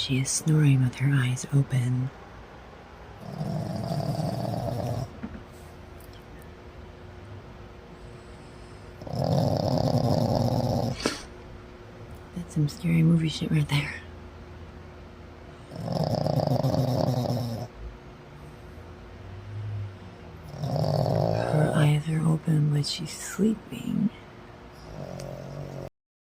She is snoring with her eyes open. That's some scary movie shit right there. Her eyes are open, but she's sleeping.